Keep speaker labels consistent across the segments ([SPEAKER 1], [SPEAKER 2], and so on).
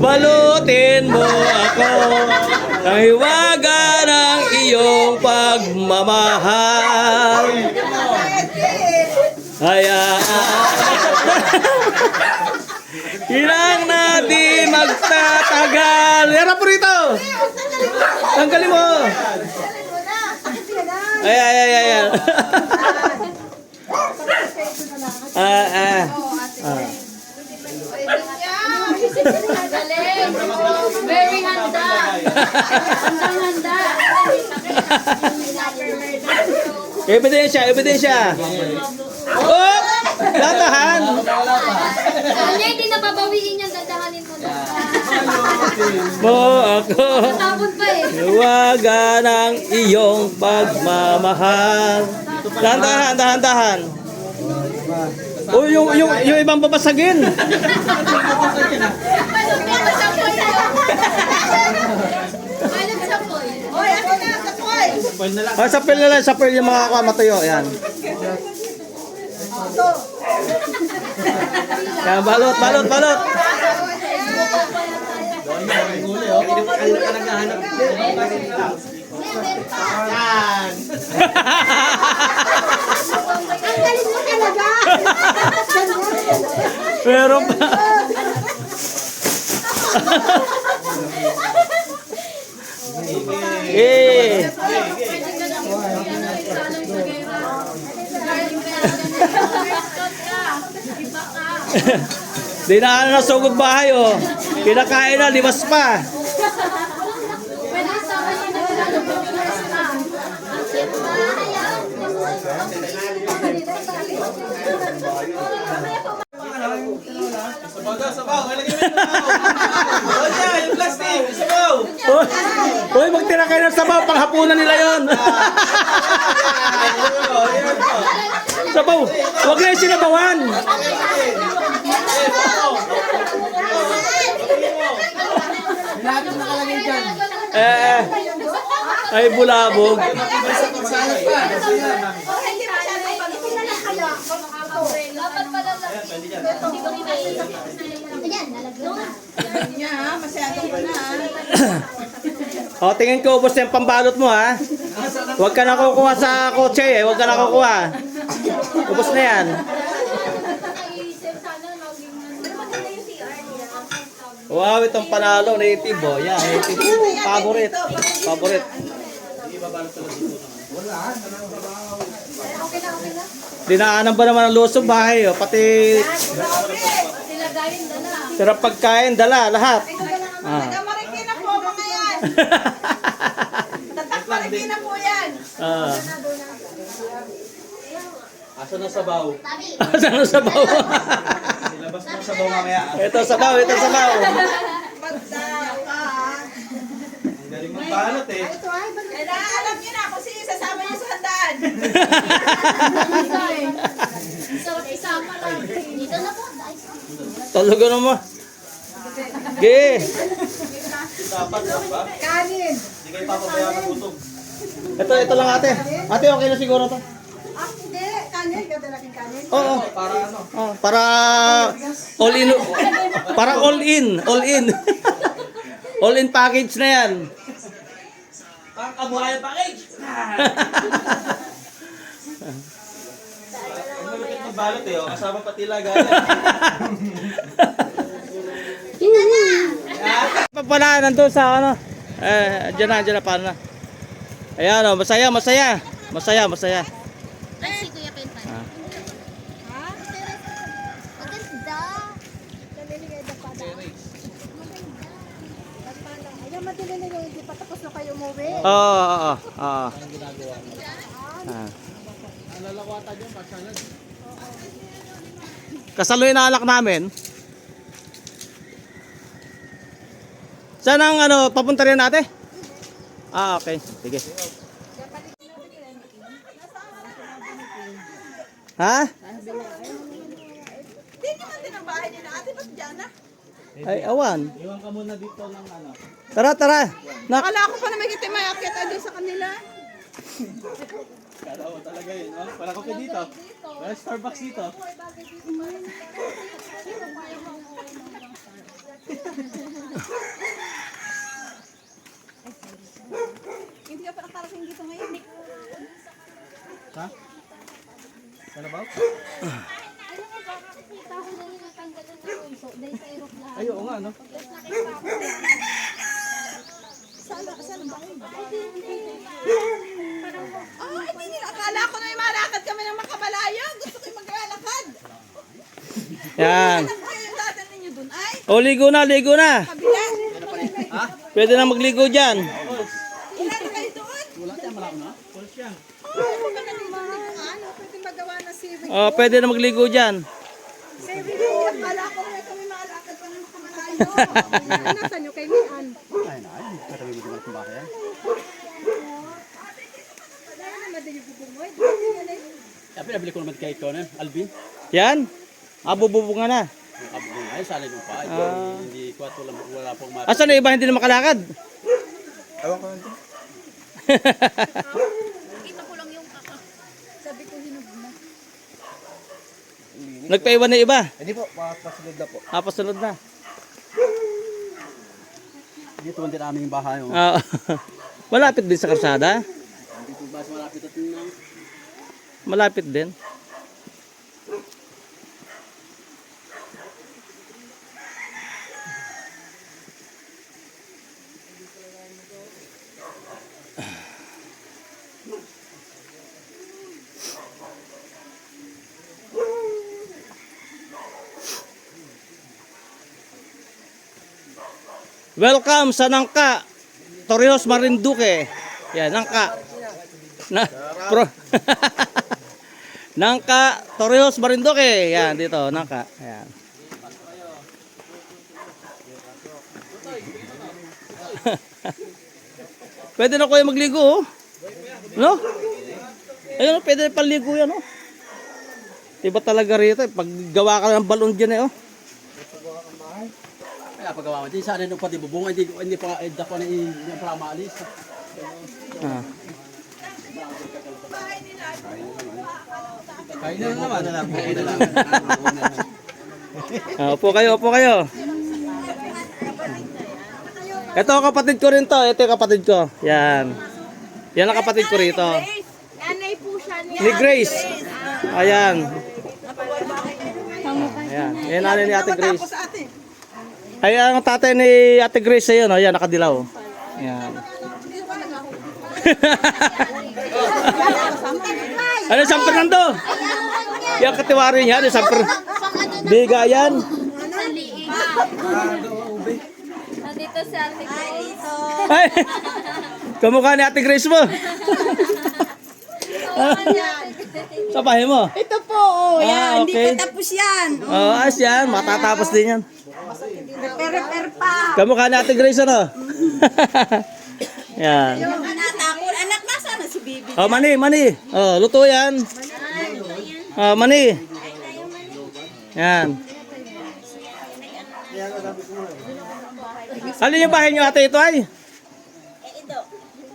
[SPEAKER 1] Balutin mo ako ng hiwaga ng iyong pagmamahal. Hayaan Hirang na di magtatagal. Yara po rito. Tanggalin mo. Ay.
[SPEAKER 2] Very handa. Handang-handa.
[SPEAKER 1] Ebidensya. Oh! Datahan.
[SPEAKER 2] Hindi na babawiin yan. Dadahanin mo na.
[SPEAKER 1] Mo ako.
[SPEAKER 2] Tapon pa eh.
[SPEAKER 1] Hiwaga ng iyong pagmamahal. Dahan. Oh, yung ibang babasagin. Sapil na lang, sapil yung mga kamatayo. Yan. Yan, balot.
[SPEAKER 3] Ang galing mo talaga.
[SPEAKER 1] Meron pa. Di na na sugod bahay oh. Kinakain na, limas pa.
[SPEAKER 2] Pwede sa akin na
[SPEAKER 4] Sabaw. Malagay mo yung sabaw. Yung plastic. Sabaw.
[SPEAKER 1] Hoy, magtira kayo ng sabaw, panghapunan nila yon. Sabaw, huwag na yung sinabawan. Ay bulabog.
[SPEAKER 2] dapat pala lang. Hindi ko Ayan, nalagyan na.
[SPEAKER 3] Niya ha, masyadong na ha.
[SPEAKER 1] O, tingin ko, ubos na yung pambalot mo ha. Huwag ka na kukuha sa kotse eh. Huwag ka na kukuha. Ubos na yan. Wow, itong panalo, native oh. Yan, native. Favorite. Dinaanan ba naman ang lusob bahay oh. Pati sarap pagkain, dala, lahat.
[SPEAKER 3] Tatak-marikina po mga yan. Tatak-marikina po yan.
[SPEAKER 4] Asa na sabaw?
[SPEAKER 1] Saan ang sabaw?
[SPEAKER 4] Ilabas mo sabaw mamaya.
[SPEAKER 1] Ito sabaw.
[SPEAKER 3] Magdaw ka ha.
[SPEAKER 4] Ang galing magbalot eh.
[SPEAKER 3] Kailangan alam niyo na kung sino sasama niyo sa handaan.
[SPEAKER 2] So, isama lang. Dito na po.
[SPEAKER 1] Tulugan mo. Ge.
[SPEAKER 4] Dapat ba?
[SPEAKER 3] Kanin.
[SPEAKER 4] Hindi kayo papabayaan ng utog.
[SPEAKER 1] Ito lang ate. Ate, okay na siguro to.
[SPEAKER 3] Hindi. Kanin. Ganda laking kanin.
[SPEAKER 1] Oo.
[SPEAKER 4] Para ano?
[SPEAKER 1] Oh, para all in. Para all in. All in package na yan.
[SPEAKER 4] Parang kabuhayan package. Ang malupit ng balot eh. Kasama pati lagayan.
[SPEAKER 1] Pala nandun sa ano. Diyan na, paano na. Ayan o, masaya.
[SPEAKER 2] Ay, si Kuya Pentan. Maganda.
[SPEAKER 3] Ayaw madali na hindi pa tapos na kayo umuwi.
[SPEAKER 1] Oo. Kasalo yung anak namin. Saan ang ano, papunta rin natin? Okay. Sige. Ha?
[SPEAKER 3] Hindi naman din ang bahay nila. Ate, ba't dyan na?
[SPEAKER 1] Ay, awan.
[SPEAKER 4] Iwan ka muna dito ng ano.
[SPEAKER 1] Tara.
[SPEAKER 3] Akala ko pa na may kita may akit doon sa kanila.
[SPEAKER 4] Kala mo talaga yun, no? Wala kape dito. Wala Starbucks dito.
[SPEAKER 3] Hindi ka pa nakarating dito ngayon.
[SPEAKER 4] Ha? Ano ba?
[SPEAKER 2] Ano mo ba? Nakikita ko na yung natanggalan ng unso dahil sa aeroplano.
[SPEAKER 4] Ay, oo nga, no?
[SPEAKER 2] Tapos nakita ko yan.
[SPEAKER 3] Saan ba yun?
[SPEAKER 2] Ay, hindi. Parang
[SPEAKER 3] Hindi nila. Akala ko na may malakad kami ng makabalayo. Gusto ko yung maglalakad.
[SPEAKER 1] Yan.
[SPEAKER 3] Alam ko yung datan ninyo dun ay.
[SPEAKER 1] O, ligo na, ligo na.
[SPEAKER 3] Kabila.
[SPEAKER 1] Pwede na magligo dyan.
[SPEAKER 3] Ilan na kayo doon?
[SPEAKER 4] Wala tayo malaki na. Pulis yan.
[SPEAKER 3] Huwag ka na dito. Ano? Pwede magawa ng swimming.
[SPEAKER 1] O, pwede na magligo dyan.
[SPEAKER 3] Swimming pool. Akala ko na kami malakad pa ng makabalayo. Nasaan nyo kay Mian?
[SPEAKER 4] Ay, na. Ay, katabi mo naman kumbaka yan.
[SPEAKER 3] Wala naman din yung bubumoy.
[SPEAKER 4] Kaya pinabili ko naman kay ikaw na, Alvin.
[SPEAKER 1] Yan. Abububunga na.
[SPEAKER 4] Yung abo nga, ay, salay mo pa. Hindi ko at wala pong mati.
[SPEAKER 1] Asan na iba hindi na makalakad?
[SPEAKER 4] Ewan ko nito.
[SPEAKER 2] kita ko lang yung kaka. Sabi ko hinug na.
[SPEAKER 1] Nagpaiwan na iba.
[SPEAKER 4] Hindi po, pasunod na po.
[SPEAKER 1] Pasunod na.
[SPEAKER 4] Dito man din aming bahay. Oh.
[SPEAKER 1] Malapit din sa karsada.
[SPEAKER 4] Dito ba sa malapit at nang
[SPEAKER 1] Malapit din. Welcome sa Nangka, Torrijos Marinduque. Yan, Nangka. Pro. Nangka, Torrijos Marinduque. Yan, dito, Nangka. Yan. Pwede na kuya magligo, oh. No? Ayun, pwede na paligo yan, oh. Iba talaga rito, pag gawa ka ng balon dyan, eh, oh.
[SPEAKER 4] kaya paggawa mo. Di sana nung pati bubong, hindi pa pa na hindi pa maalis.
[SPEAKER 1] Ah.
[SPEAKER 4] Kain na naman. Kain na lang.
[SPEAKER 1] Upo kayo, upo kayo. Ito kapatid ko rin to. Ito yung kapatid ko. Yan. Yan ang kapatid ko rito.
[SPEAKER 2] Nanay po siya niya.
[SPEAKER 1] Ni Grace. Ayan. Ayan. Yan nanay ni Ate Grace.
[SPEAKER 3] Sa atin.
[SPEAKER 1] Ayan ang tatay ni Ate Grace. Ayun. Ayan, nakadilaw. Ayan. Ano, San Fernando? Yan katiwari niya. Ano, San Fernando? Biga yan.
[SPEAKER 2] Sa liig. Nandito si Ate Grace.
[SPEAKER 1] Ay, kamukha ni Ate Grace mo. Sa bahay mo?
[SPEAKER 3] Ito po, oh,
[SPEAKER 1] Ah,
[SPEAKER 3] yan. Hindi
[SPEAKER 1] okay.
[SPEAKER 3] pa tapos yan.
[SPEAKER 1] Oo, ayos yan. Matatapos din yan.
[SPEAKER 3] Repair pa.
[SPEAKER 1] Kamukha ni Ate Grace, ano? Yan.
[SPEAKER 3] Yung natakol. Anak, nasaan na si Bibi?
[SPEAKER 1] Oh, mani, mani. Oh, luto yan. Oh, mani. Yan. Alin yung bahay niyo, ate, ito ay?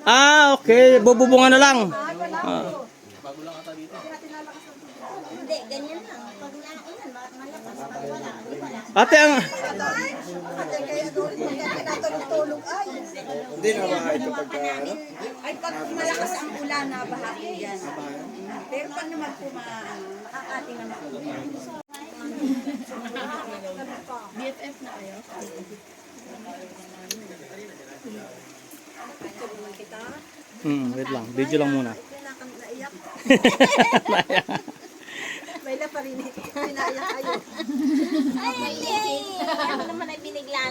[SPEAKER 1] Ah, okay. Bububungan na lang. Ah.
[SPEAKER 2] Hindi, ganyan lang. Pag nainan, malakas. Pag wala, hindi wala.
[SPEAKER 1] Ate, ang...
[SPEAKER 3] Kaya doon, pinatulog ay.
[SPEAKER 4] Hindi na ba ito pagka ano?
[SPEAKER 3] Ay, pag malakas ang ulan, nabahagi yan. Pero pag naman po makakating naman po.
[SPEAKER 2] BFF na kayo?
[SPEAKER 1] Wait lang. Video lang muna.
[SPEAKER 3] Naiyak. May la pa rin. Pinaiyak kayo.
[SPEAKER 2] Ay, hindi. Ako naman ay binigla